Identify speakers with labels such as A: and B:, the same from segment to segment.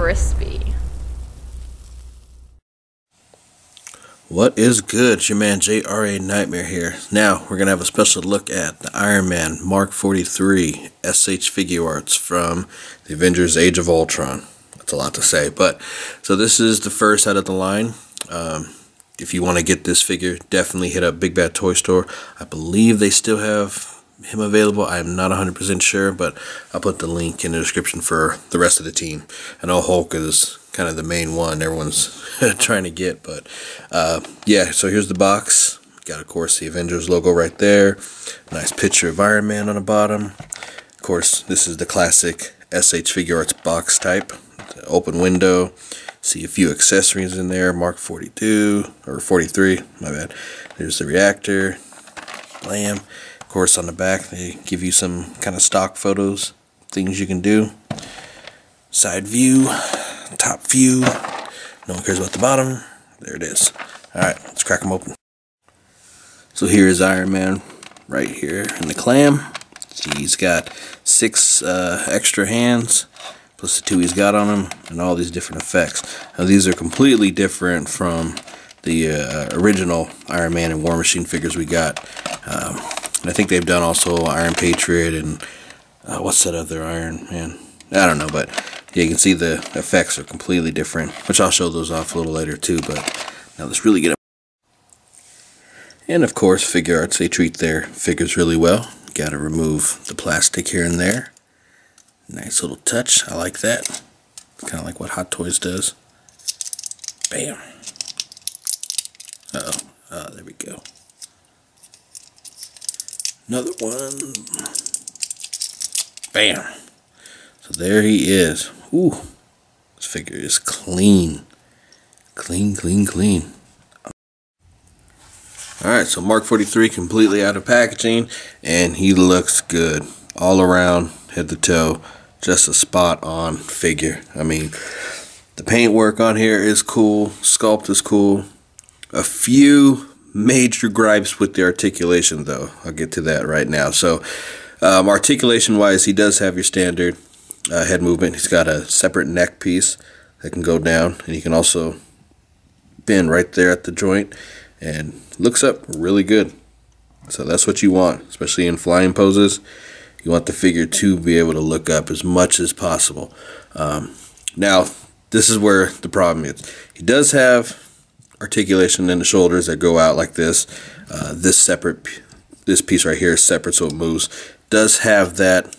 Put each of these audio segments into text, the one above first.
A: crispy.
B: What is good? It's your man JRA Nightmare here. Now we're gonna have a special look at the Iron Man Mark 43 SH Figuarts from the Avengers Age of Ultron. That's a lot to say, but so this is the first out of the line. If you want to get this figure, definitely hit up Big Bad Toy Store. I believe they still have him available. I'm not 100% sure, but I'll put the link in the description for the rest of the team. I know Hulk is kind of the main one everyone's trying to get, but yeah, so here's the box. Got, of course, the Avengers logo right there. Nice picture of Iron Man on the bottom. Of course, this is the classic SH Figuarts box type. The open window. See a few accessories in there. Mark 42 or 43, my bad. There's the reactor. Blam. Of course, on the back they give you some kind of stock photos, things you can do. Side view, top view. No one cares about the bottom. There it is. Alright, let's crack them open. So here's Iron Man right here in the clam. See, he's got 6 extra hands, plus the 2 he's got on him, and all these different effects. Now these are completely different from the original Iron Man and War Machine figures we got. And I think they've done also Iron Patriot and what's that other Iron Man? I don't know, but yeah, you can see the effects are completely different, which I'll show those off a little later too, but now let's really get them. And of course, Figuarts, they treat their figures really well. Gotta remove the plastic here and there. Nice little touch, I like that. Kind of like what Hot Toys does. Bam. Uh-oh, there we go. Another one. Bam. So there he is. Ooh, this figure is clean. Clean, clean, clean. Alright, so Mark 43 completely out of packaging, and he looks good. All around, head to toe. Just a spot on figure. I mean, the paintwork on here is cool. Sculpt is cool. A few major gripes with the articulation, though. I'll get to that right now. So, articulation wise, he does have your standard head movement. He's got a separate neck piece that can go down, and he can also bend right there at the joint, and looks up really good. So that's what you want, especially in flying poses. You want the figure to be able to look up as much as possible. Now, this is where the problem is. He does have articulation in the shoulders that go out like this. This piece right here is separate, so it moves. Does have that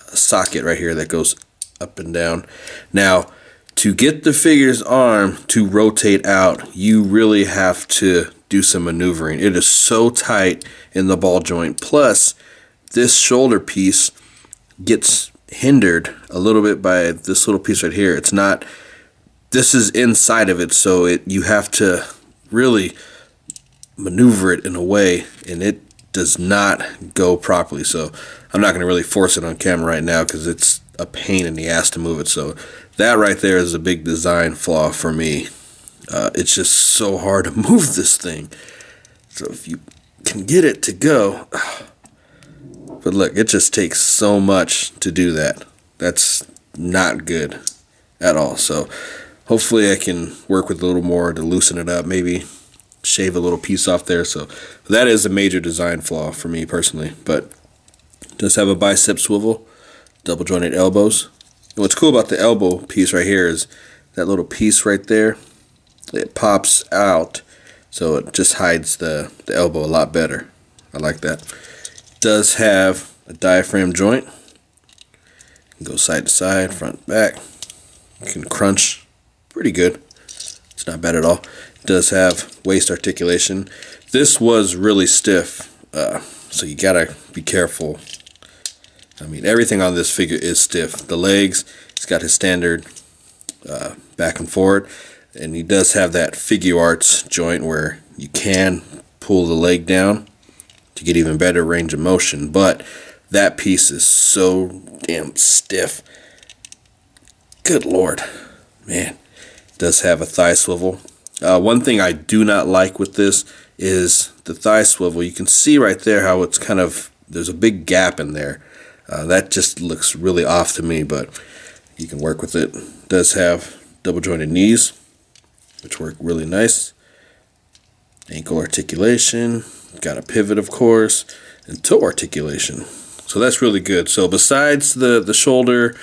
B: socket right here that goes up and down. Now, to get the figure's arm to rotate out, you really have to do some maneuvering. It is so tight in the ball joint. Plus, this shoulder piece gets hindered a little bit by this little piece right here. It's not, this is inside of it, so you have to really maneuver it in a way, and it does not go properly. So I'm not going to really force it on camera right now because it's a pain in the ass to move it. So that right there is a big design flaw for me. It's just so hard to move this thing. So if you can get it to go, but look, it just takes so much to do that. That's not good at all. So hopefully I can work with a little more to loosen it up, maybe shave a little piece off there. So that is a major design flaw for me personally. But it does have a bicep swivel, double jointed elbows. And what's cool about the elbow piece right here is that little piece right there, it pops out, so it just hides the elbow a lot better. I like that. It does have a diaphragm joint. You can go side to side, front, back. You can crunch pretty good. It's not bad at all. It does have waist articulation. This was really stiff, so you gotta be careful. I mean, everything on this figure is stiff. The legs, he's got his standard back and forward, and he does have that Figuarts joint where you can pull the leg down to get even better range of motion, but that piece is so damn stiff. Good Lord, man. It does have a thigh swivel. One thing I do not like with this is the thigh swivel. You can see right there how it's kind of, there's a big gap in there. That just looks really off to me, but you can work with it. It does have double jointed knees, which work really nice. Ankle articulation, got a pivot of course, and toe articulation. So that's really good. So besides the shoulder,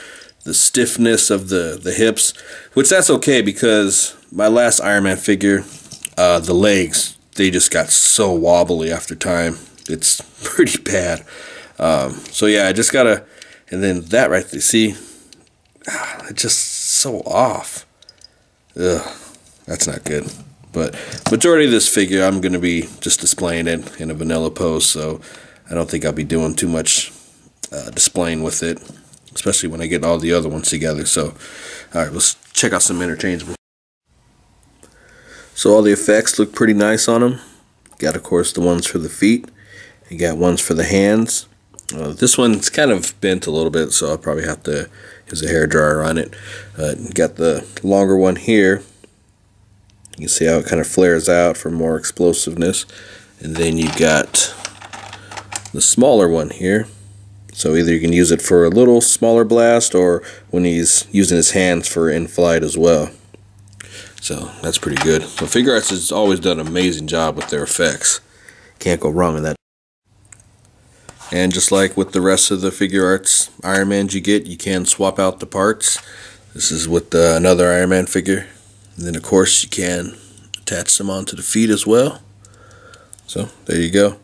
B: the stiffness of the hips, which that's okay because my last Iron Man figure, the legs, they just got so wobbly after time. It's pretty bad. So yeah, I just gotta, and then that right there, see, it's just so off. Ugh, that's not good. But majority of this figure, I'm going to be just displaying it in a vanilla pose, so I don't think I'll be doing too much displaying with it, especially when I get all the other ones together. So, alright, let's check out some interchangeable. So all the effects look pretty nice on them. Got, of course, the ones for the feet. You got ones for the hands. This one's kind of bent a little bit, so I'll probably have to use a hairdryer on it. Got the longer one here. You can see how it kind of flares out for more explosiveness. And then you got the smaller one here. So either you can use it for a little smaller blast or when he's using his hands for in-flight as well. So that's pretty good. So Figuarts has always done an amazing job with their effects. Can't go wrong with that. And just like with the rest of the Figuarts Iron Mans you get, you can swap out the parts. This is with another Iron Man figure. And then of course you can attach them onto the feet as well. So there you go.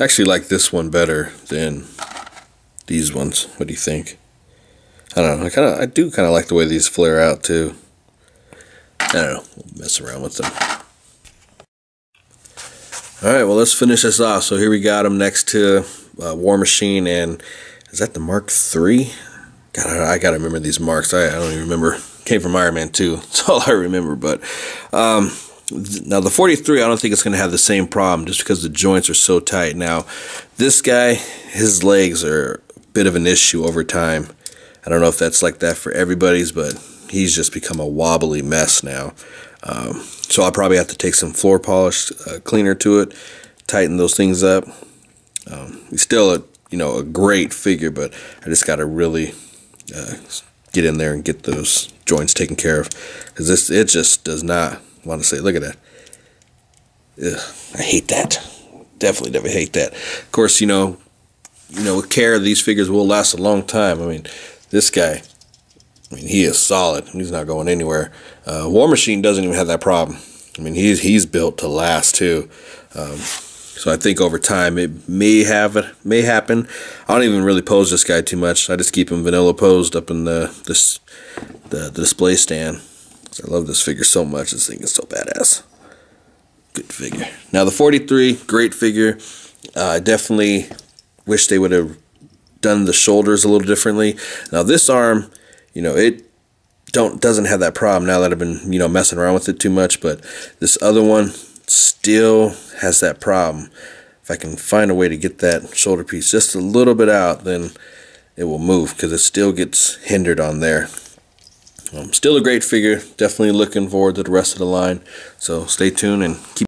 B: I actually like this one better than these ones. What do you think? I don't know. I do kind of like the way these flare out too. I don't know. We'll mess around with them. Alright, well let's finish this off. So here we got them next to War Machine, and is that the Mark III? God, I gotta remember these marks. I don't even remember. Came from Iron Man 2. That's all I remember. But now the 43, I don't think it's going to have the same problem just because the joints are so tight. Now this guy, his legs are a bit of an issue over time. I don't know if that's like that for everybody's, but he's just become a wobbly mess now. So I'll probably have to take some floor polish cleaner to it, tighten those things up. He's still a great figure, but I just got to really get in there and get those joints taken care of, because it just does not want to say. Look at that. Ugh, I hate that. Definitely hate that. Of course, with care, these figures will last a long time. I mean, this guy, he is solid. He's not going anywhere. War Machine doesn't even have that problem. I mean, he's built to last too. So I think over time it may happen. I don't even really pose this guy too much. I just keep him vanilla posed up in the display stand. I love this figure so much. This thing is so badass. Good figure. Now the 43, great figure. I definitely wish they would have done the shoulders a little differently. Now this arm, it doesn't have that problem now that I've been messing around with it too much, but this other one still has that problem. If I can find a way to get that shoulder piece just a little bit out, then it will move, because it still gets hindered on there. Still a great figure. Definitely looking forward to the rest of the line. So stay tuned and keep